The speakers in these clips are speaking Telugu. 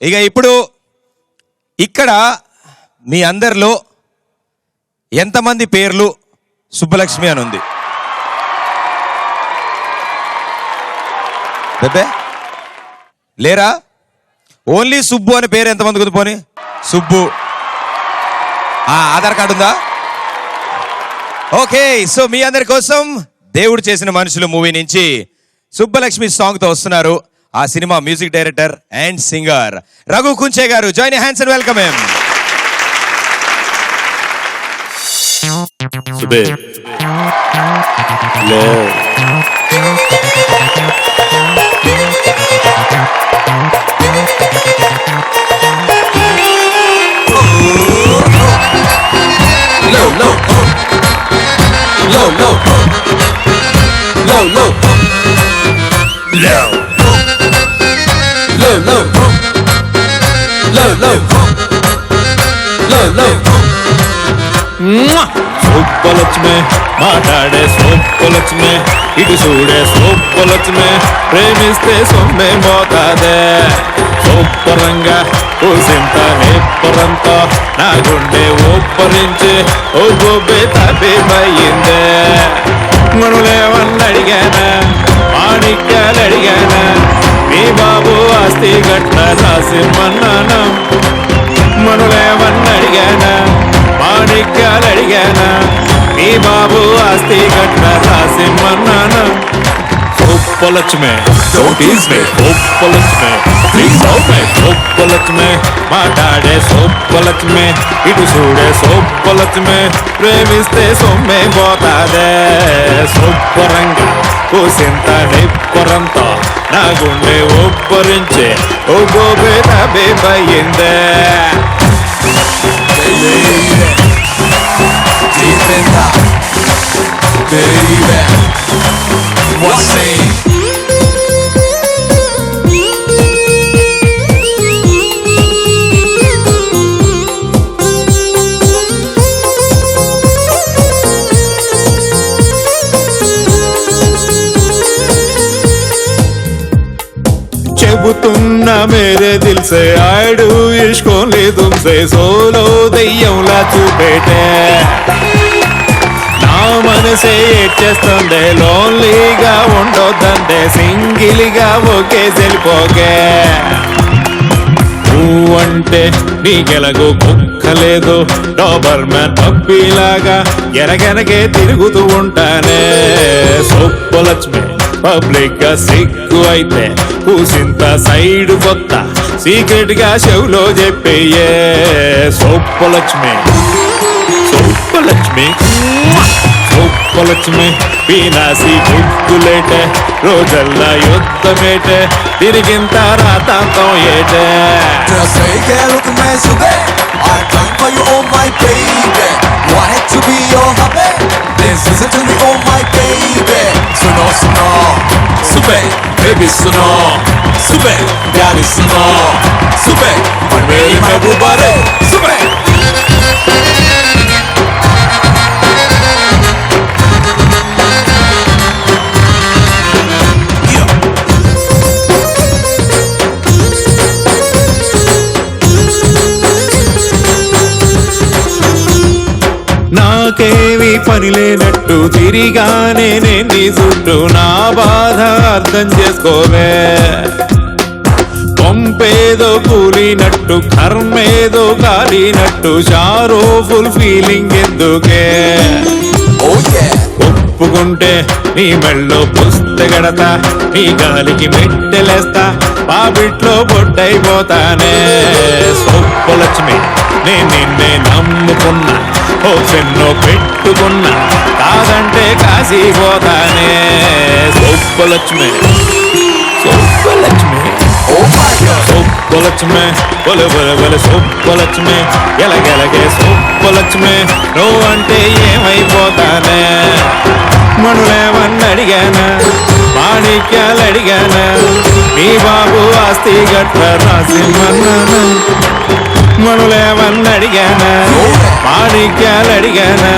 ఇక ఇప్పుడు ఇక్కడ మీ అందరిలో ఎంతమంది పేర్లు సుబ్బలక్ష్మి అని ఉంది? బెబ్బే లేరా? ఓన్లీ సుబ్బు అని పేరు ఎంతమంది ఉంది? పోనీ సుబ్బు. ఆధార్ కార్డు ఉందా? ఓకే, సో మీ అందరి కోసం దేవుడు చేసిన మనుషులు మూవీ నుంచి సుబ్బలక్ష్మి సాంగ్ తో వస్తున్నారు ఆ cinema music director and singer Raghu Kunche garu. Join hands and welcome him. సుబే లో సూపలక్ష్మి మాట్లాడే సూపలక్ష్మి ఇటు చూడే సూపలక్ష్మి ప్రేమిస్తే సొమ్మే పోతాదే సూపరంగా కూసింత నేపరంతో నా గుండె ఊపరించి ఓ గొబ్బే తప్పిపోయిందే మనులేవన్న అడిగానా మాణిక్యాలు అడిగానా మీ బాబు ఆస్తి గట్ల రాసిమ్మన్నాను మనులేవన్న అడిగానా మాణిక్యాలు అడిగానా మీ బాబు ఆస్తి గట్ల రాసిమ్మన్నాను సూపలక్ష్మి సూపలక్ష్మి సూపలక్ష్మి మాట్లాడే సూపలక్ష్మి ఇటు చూడే సూపలక్ష్మి ప్రేమిస్తే సొమ్మే పోతాదే సూపరంగా కూసింత నిప్పరంతో నా గుండె ఉప్పరించి ఓ గోబే తబిపోయిందే చెబుతున్నా మేరే దిల్ సే ఆడు ఇష్కోలే తుమ్సే సోలో దయ్యంలా చూపేటే నా మనసే ఏడ్చేస్తుందే లోన్లీగా ఉండొద్దంటే సింగిల్గా ఒకే సెల్పోకే నువ్వంటే నీకెలగో కుక్కలేదు డాబర్ మ్యాన్ పప్పిలాగా ఎరగెనగే తిరుగుతూ ఉంటానే సూపలక్ష్మి పబ్లిక్ గా సిగ్గు అయితే కూసింత సైడ్ కొత్త సీక్రెట్ గా షోలో చెప్పేయే సూపలక్ష్మి సూపలక్ష్మి సూపలక్ష్మి పీనాసి గుడ్డులేటే రోజల్లా యుద్ధమేటే తిరిగింత రాతాంతం ఏటే Listen to me, oh my baby. Suno, suno, sube, baby suno, sube, daddy suno, sube, one way my bubare, sube. నాకేవి పని లేనట్టు తిరిగానే నీ చుట్టూ నా బాధ అర్థం చేసుకోవే కొంపేదో కూలినట్టు కర్మేదో కాలినట్టు షారో ఫుల్ ఫీలింగ్ ఎందుకే ఒప్పుకుంటే నీ మెళ్ళో పుస్తగడతా నీ గాలికి మెట్టెలేస్తా పాపిట్లో బొడ్డైపోతానే సూపలక్ష్మి నేను నిన్నే నమ్ముకున్నా ఓ చెన్నో పెట్టుకున్నా కాదంటే కాసిపోతానే సూపలక్ష్మి సూపలక్ష్మి సూపలక్ష్మి బొల బొల బొల సూపలక్ష్మి ఎలగెలగే సూపలక్ష్మి నువ్వంటే ఏమైపోతానే మనులేవన్న అడిగానా మాణిక్యాలు అడిగానా మీ బాబు ఆస్తి గట్ల రాసిమ్మన్నాను మనులేవన్న అడిగానా మాణిక్యాలు అడిగానా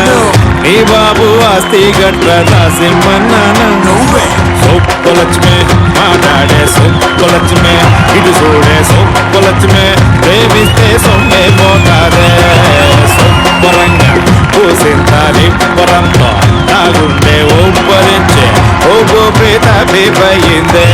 నీ బాబు ఆస్తి గట్ల రాసిమ్మన్నానా No way. సొప్పలక్ష్మి మాట్లాడే సొప్పలక్ష్మి ఇటు చూడే సొప్పలక్ష్మి ప్రేమిస్తే సొమ్మే పోతారే సొప్పరంగా పూసింత నిప్పరంతో నా గుండె ఒప్పరించే ఓ ప్రేత పేపయిందే